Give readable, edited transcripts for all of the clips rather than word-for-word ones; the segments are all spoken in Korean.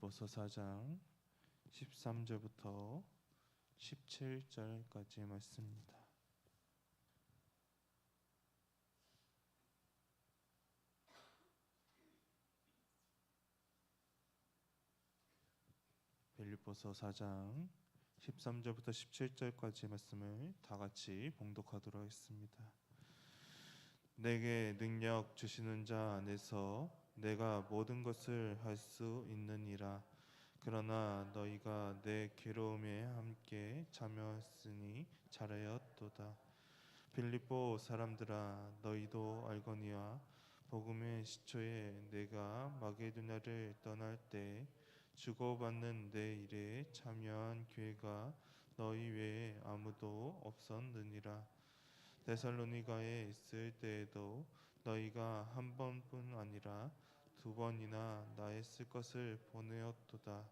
빌립보서 4장 13절부터 17절까지의 말씀입니다. 빌립보서 4장 13절부터 17절까지의 말씀을 다 같이 봉독하도록 하겠습니다. 내게 능력 주시는 자 안에서 내가 모든 것을 할 수 있느니라. 그러나 너희가 내 괴로움에 함께 참여했으니 잘하였도다. 빌립보 사람들아, 너희도 알거니와 복음의 시초에 내가 마게도냐를 떠날 때 주고받는 내 일에 참여한 교회가 너희 외에 아무도 없었느니라. 데살로니가에 있을 때에도 너희가 한 번뿐 아니라 두 번이나 나의 쓸 것을 보내었도다.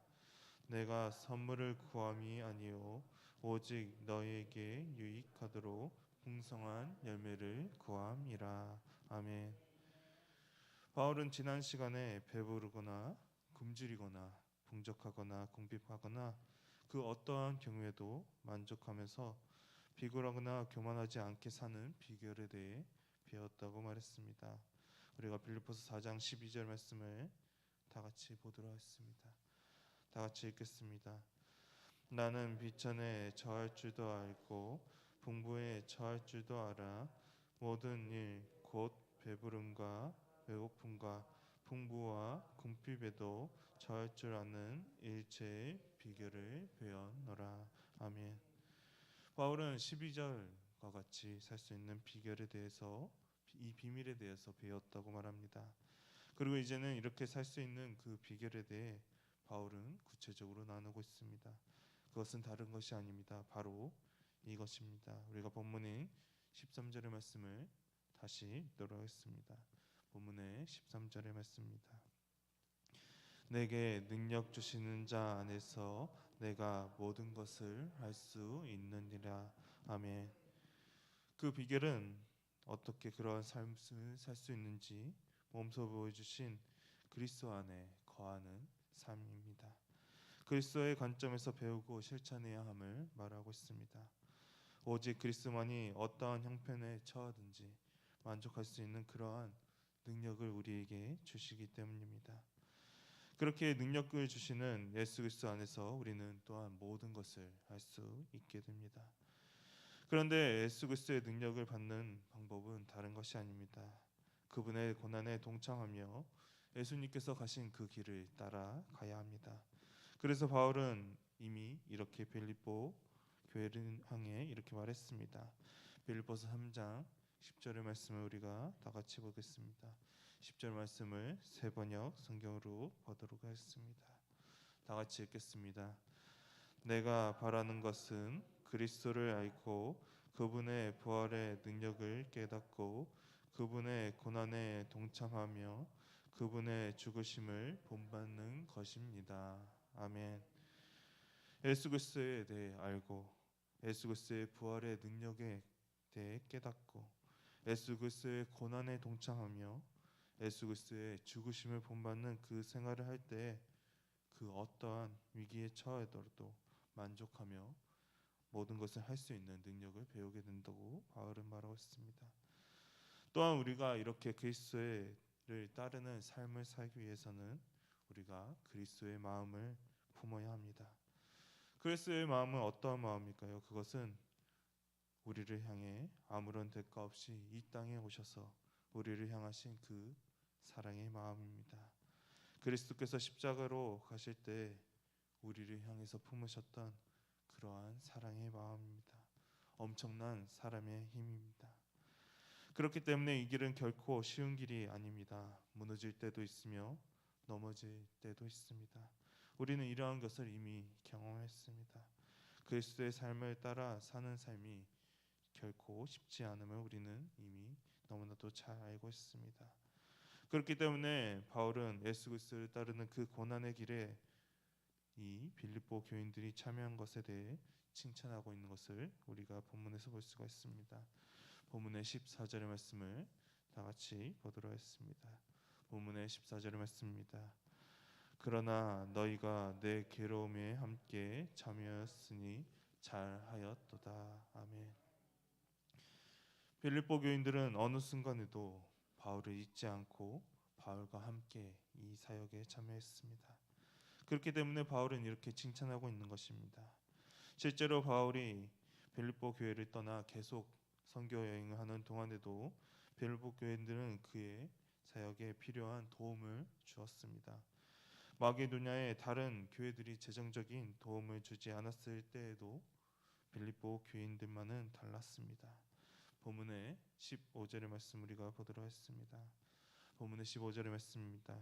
내가 선물을 구함이 아니요 오직 너희에게 유익하도록 풍성한 열매를 구함이라. 아멘. 바울은 지난 시간에 배부르거나 굶주리거나 풍족하거나 궁핍하거나 그 어떠한 경우에도 만족하면서 비굴하거나 교만하지 않게 사는 비결에 대해 배웠다고 말했습니다. 우리가 빌립보서 4장 12절 말씀을 다 같이 보도록 하겠습니다. 다 같이 읽겠습니다. 나는 비천에 처할 줄도 알고 풍부에 처할 줄도 알아. 모든 일 곧 배부름과 배고픔과 풍부와 궁핍에도 처할 줄 아는 일체의 비결을 배웠노라. 아멘. 바울은 12절과 같이 살 수 있는 비결에 대해서, 이 비밀에 대해서 배웠다고 말합니다. 그리고 이제는 이렇게 살 수 있는 그 비결에 대해 바울은 구체적으로 나누고 있습니다. 그것은 다른 것이 아닙니다. 바로 이것입니다. 우리가 본문인 13절의 말씀을 다시 읽도록 하겠습니다. 본문의 13절의 말씀입니다. 내게 능력 주시는 자 안에서 내가 모든 것을 할 수 있느니라. 아멘. 그 비결은 어떻게 그러한 삶을 살 수 있는지 몸소 보여주신 그리스도 안에 거하는 삶입니다. 그리스도의 관점에서 배우고 실천해야 함을 말하고 있습니다. 오직 그리스도만이 어떠한 형편에 처하든지 만족할 수 있는 그러한 능력을 우리에게 주시기 때문입니다. 그렇게 능력을 주시는 예수 그리스도 안에서 우리는 또한 모든 것을 할 수 있게 됩니다. 그런데 예수 그리스도의 능력을 받는 방법은 다른 것이 아닙니다. 그분의 고난에 동참하며 예수님께서 가신 그 길을 따라가야 합니다. 그래서 바울은 이미 이렇게 빌립보 교회를 향해 이렇게 말했습니다. 빌립보서 3장 10절의 말씀을 우리가 다 같이 보겠습니다. 10절 말씀을 새 번역 성경으로 보도록 하겠습니다. 다 같이 읽겠습니다. 내가 바라는 것은 그리스도를 알고 그분의 부활의 능력을 깨닫고 그분의 고난에 동참하며 그분의 죽으심을 본받는 것입니다. 아멘. 예수 그리스도에 대해 알고 예수 그리스도의 부활의 능력에 대해 깨닫고 예수 그리스도의 고난에 동참하며 예수 그리스도의 죽으심을 본받는 그 생활을 할 때 그 어떠한 위기에 처하더라도 만족하며 모든 것을 할 수 있는 능력을 배우게 된다고 바울은 말하고 있습니다. 또한 우리가 이렇게 그리스도를 따르는 삶을 살기 위해서는 우리가 그리스도의 마음을 품어야 합니다. 그리스도의 마음은 어떠한 마음일까요? 그것은 우리를 향해 아무런 대가 없이 이 땅에 오셔서 우리를 향하신 그 사랑의 마음입니다. 그리스도께서 십자가로 가실 때 우리를 향해서 품으셨던 그러한 사랑의 마음입니다. 엄청난 사람의 힘입니다. 그렇기 때문에 이 길은 결코 쉬운 길이 아닙니다. 무너질 때도 있으며 넘어질 때도 있습니다. 우리는 이러한 것을 이미 경험했습니다. 그리스도의 삶을 따라 사는 삶이 결코 쉽지 않음을 우리는 이미 너무나도 잘 알고 있습니다. 그렇기 때문에 바울은 예수 그리스도를 따르는 그 고난의 길에 이 빌립보 교인들이 참여한 것에 대해 칭찬하고 있는 것을 우리가 본문에서 볼 수가 있습니다. 본문의 14절의 말씀을 다 같이 보도록 하겠습니다. 본문의 14절의 말씀입니다. 그러나 너희가 내 괴로움에 함께 참여하였으니 잘하였도다. 아멘. 빌립보 교인들은 어느 순간에도 바울을 잊지 않고 바울과 함께 이 사역에 참여했습니다. 그렇기 때문에 바울은 이렇게 칭찬하고 있는 것입니다. 실제로 바울이 빌립보 교회를 떠나 계속 선교 여행을 하는 동안에도 빌립보 교인들은 그의 사역에 필요한 도움을 주었습니다. 마게도냐의 다른 교회들이 재정적인 도움을 주지 않았을 때에도 빌립보 교인들만은 달랐습니다. 본문의 15절의 말씀 우리가 보도록 했습니다. 본문의 15절의 말씀입니다.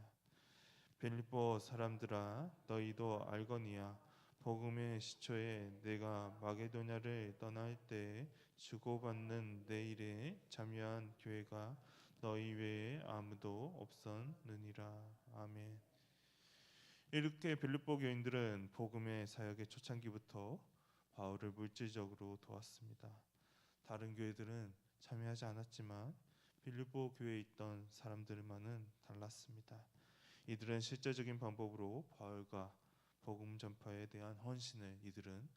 빌립보 사람들아 너희도 알거니와 복음의 시초에 내가 마게도냐를 떠날 때 주고받는 내 일에 참여한 교회가 너희 외에 아무도 없었느니라. 아멘. 이렇게 빌립보 교인들은 복음의 사역의 초창기부터 바울을 물질적으로 도왔습니다. 다른 교회들은 참여하지 않았지만 빌립보 교회에 있던 사람들만은 달랐습니다. 이들은 실제적인 방법으로 바울과 복음 전파에 대한 헌신을 이들은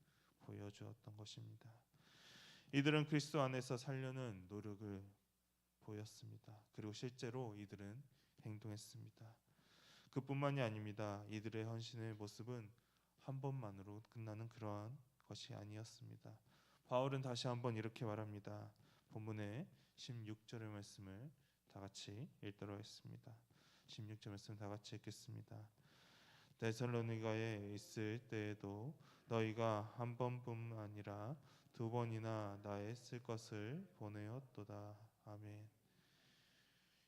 보여주었던 것입니다. 이들은 그리스도 안에서 살려는 노력을 보였습니다. 그리고 실제로 이들은 행동했습니다. 그뿐만이 아닙니다. 이들의 헌신의 모습은 한 번만으로 끝나는 그러한 것이 아니었습니다. 바울은 다시 한번 이렇게 말합니다. 본문의 16절의 말씀을 다 같이 읽도록 하겠습니다. 16절 말씀 다 같이 읽겠습니다. 데살로니가에 있을 때에도 너희가 한 번뿐만 아니라 두 번이나 나의 쓸 것을 보내었도다. 아멘.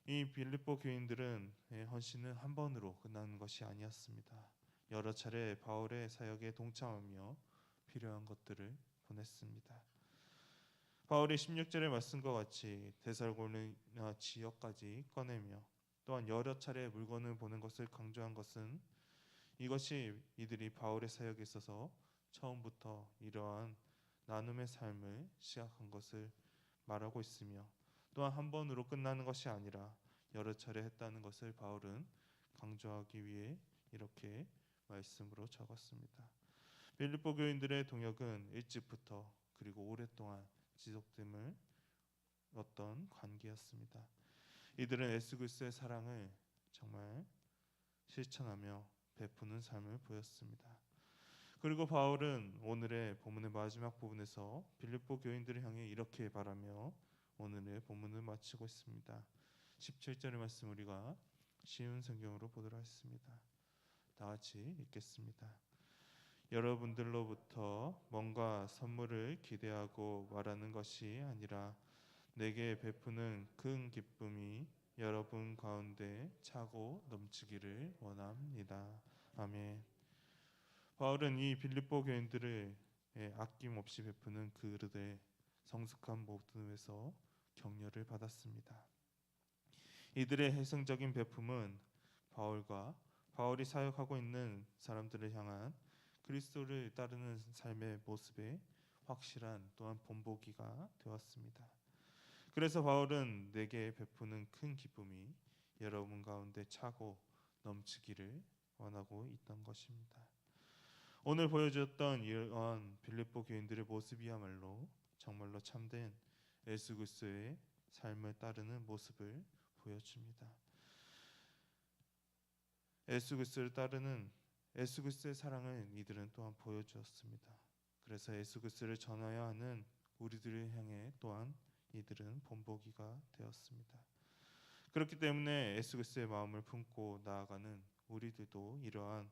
이 빌립보 교인들은 헌신은 한 번으로 끝나는 것이 아니었습니다. 여러 차례 바울의 사역에 동참하며 필요한 것들을 보냈습니다. 바울이 16절의 말씀과 같이 데살로니가 지역까지 꺼내며 또한 여러 차례 물건을 보낸 것을 강조한 것은 이것이 이들이 바울의 사역에 있어서 처음부터 이러한 나눔의 삶을 시작한 것을 말하고 있으며 또한 한 번으로 끝나는 것이 아니라 여러 차례 했다는 것을 바울은 강조하기 위해 이렇게 말씀으로 적었습니다. 빌립보 교인들의 동역은 일찍부터 그리고 오랫동안 지속됨을 어떤 관계였습니다. 이들은 예수 그리스도의 사랑을 정말 실천하며 베푸는 삶을 보였습니다. 그리고 바울은 오늘의 본문의 마지막 부분에서 빌립보 교인들을 향해 이렇게 말하며 오늘의 본문을 마치고 있습니다. 17절의 말씀 우리가 쉬운 성경으로 보도록 하겠습니다. 다 같이 읽겠습니다. 여러분들로부터 뭔가 선물을 기대하고 말하는 것이 아니라 내게 베푸는 큰 기쁨이 여러분 가운데 차고 넘치기를 원합니다. 아멘. 바울은 이 빌립보 교인들을 아낌없이 베푸는 그들의 성숙한 모습에서 격려를 받았습니다. 이들의 해성적인 베품은 바울과 바울이 사역하고 있는 사람들을 향한 그리스도를 따르는 삶의 모습에 확실한 또한 본보기가 되었습니다. 그래서 바울은 내게 베푸는 큰 기쁨이 여러분 가운데 차고 넘치기를 원하고 있던 것입니다. 오늘 보여주었던 이러한 빌립보 교인들의 모습이야말로 정말로 참된 예수 그리스도의 삶을 따르는 모습을 보여줍니다. 예수 그리스도를 따르는 예수 그리스도의 사랑을 이들은 또한 보여주었습니다. 그래서 예수 그리스도를 전하여야 하는 우리들을 향해 또한 이들은 본보기가 되었습니다. 그렇기 때문에 예수 그리스도의 마음을 품고 나아가는 우리들도 이러한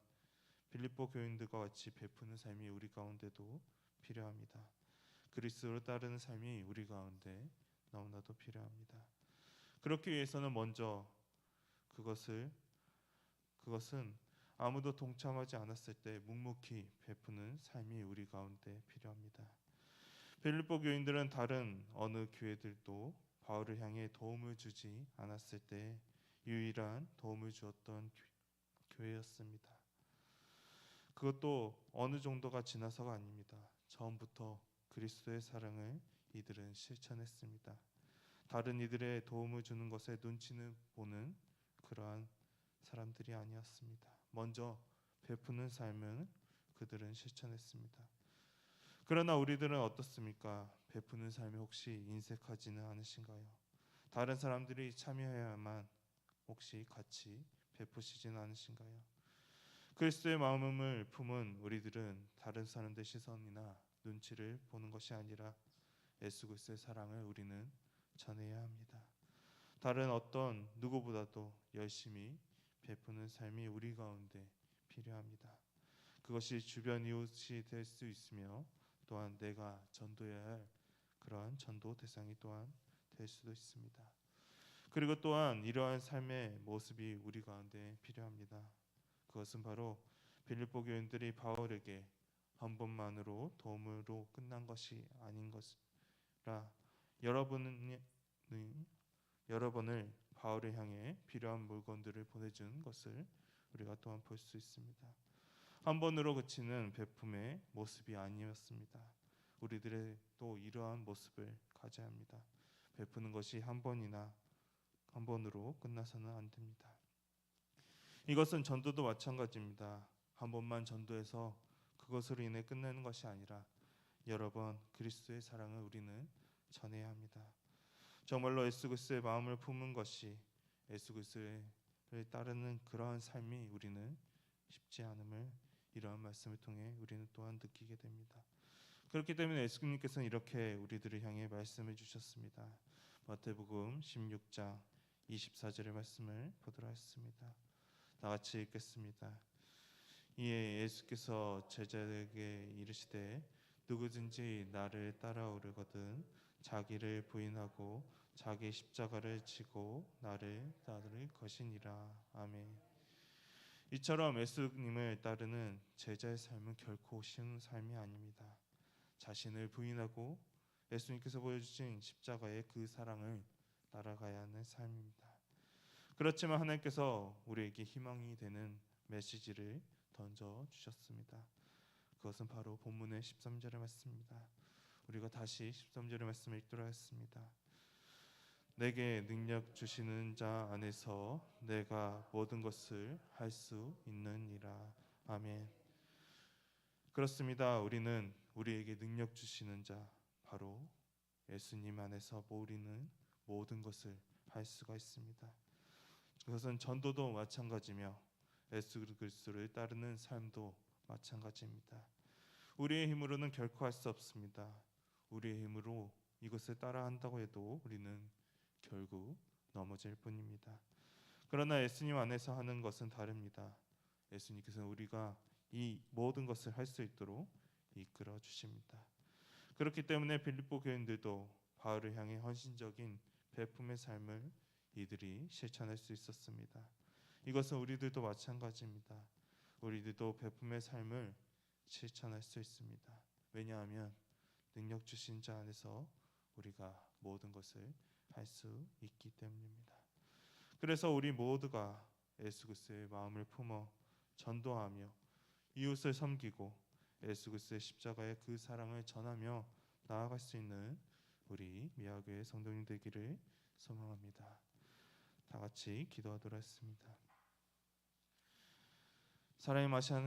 빌립보 교인들과 같이 베푸는 삶이 우리 가운데도 필요합니다. 그리스도를 따르는 삶이 우리 가운데 너무나도 필요합니다. 그렇기 위해서는 먼저 그것은 아무도 동참하지 않았을 때 묵묵히 베푸는 삶이 우리 가운데 필요합니다. 빌립보 교인들은 다른 어느 교회들도 바울을 향해 도움을 주지 않았을 때 유일한 도움을 주었던 교회였습니다. 그것도 어느 정도가 지나서가 아닙니다. 처음부터 그리스도의 사랑을 이들은 실천했습니다. 다른 이들의 도움을 주는 것에 눈치는 보는 그러한 사람들이 아니었습니다. 먼저 베푸는 삶을 그들은 실천했습니다. 그러나 우리들은 어떻습니까? 베푸는 삶이 혹시 인색하지는 않으신가요? 다른 사람들이 참여해야만 혹시 같이 베푸시지는 않으신가요? 그리스도의 마음을 품은 우리들은 다른 사람들의 시선이나 눈치를 보는 것이 아니라 예수 그리스도의 사랑을 우리는 전해야 합니다. 다른 어떤 누구보다도 열심히 베푸는 삶이 우리 가운데 필요합니다. 그것이 주변 이웃이 될 수 있으며 또한 내가 전도해야 할 그러한 전도 대상이 또한 될 수도 있습니다. 그리고 또한 이러한 삶의 모습이 우리 가운데 필요합니다. 그것은 바로 빌립보 교인들이 바울에게 한 번만으로 도움으로 끝난 것이 아닌 것이라 여러 번을 바울을 향해 필요한 물건들을 보내준 것을 우리가 또한 볼 수 있습니다. 한 번으로 그치는 베품의 모습이 아니었습니다. 우리들의 또 이러한 모습을 가져야 합니다. 베푸는 것이 한 번으로 끝나서는 안 됩니다. 이것은 전도도 마찬가지입니다. 한 번만 전도해서 그것으로 인해 끝내는 것이 아니라 여러 번 그리스도의 사랑을 우리는 전해야 합니다. 정말로 예수 그리스도의 마음을 품은 것이 예수 그리스도를 따르는 그러한 삶이 우리는 쉽지 않음을 이러한 말씀을 통해 우리는 또한 느끼게 됩니다. 그렇기 때문에 예수님께서는 이렇게 우리들을 향해 말씀해 주셨습니다. 마태복음 16장 24절의 말씀을 보도록 하겠습니다. 다 같이 읽겠습니다. 이에 예수께서 제자들에게 이르시되 누구든지 나를 따라오려거든 자기를 부인하고 자기 십자가를 지고 나를 따를 것이니라. 아멘. 이처럼 예수님을 따르는 제자의 삶은 결코 쉬운 삶이 아닙니다. 자신을 부인하고 예수님께서 보여주신 십자가의 그 사랑을 따라가야 하는 삶입니다. 그렇지만 하나님께서 우리에게 희망이 되는 메시지를 던져 주셨습니다. 그것은 바로 본문의 13절의 말씀입니다. 우리가 다시 13절의 말씀을 읽도록 하겠습니다. 내게 능력 주시는 자 안에서 내가 모든 것을 할 수 있느니라. 아멘. 그렇습니다. 우리는 우리에게 능력 주시는 자 바로 예수님 안에서 우리는 모든 것을 할 수가 있습니다. 그것은 전도도 마찬가지며 예수 그리스도를 따르는 삶도 마찬가지입니다. 우리의 힘으로는 결코 할 수 없습니다. 우리의 힘으로 이것을 따라한다고 해도 우리는 결국 넘어질 뿐입니다. 그러나 예수님 안에서 하는 것은 다릅니다. 예수님께서는 우리가 이 모든 것을 할 수 있도록 이끌어 주십니다. 그렇기 때문에 빌립보 교인들도 바울을 향해 헌신적인 베품의 삶을 이들이 실천할 수 있었습니다. 이것은 우리들도 마찬가지입니다. 우리들도 베품의 삶을 실천할 수 있습니다. 왜냐하면 능력 주신 자 안에서 우리가 모든 것을 할 수 있기 때문입니다. 그래서 우리 모두가 예수 그리스도의 마음을 품어 전도하며 이웃을 섬기고 예수 그리스도의 십자가의 그 사랑을 전하며 나아갈 수 있는 우리 미아교회 성도님 되기를 소망합니다. 다 같이 기도하도록 하겠습니다. 사랑의 마시는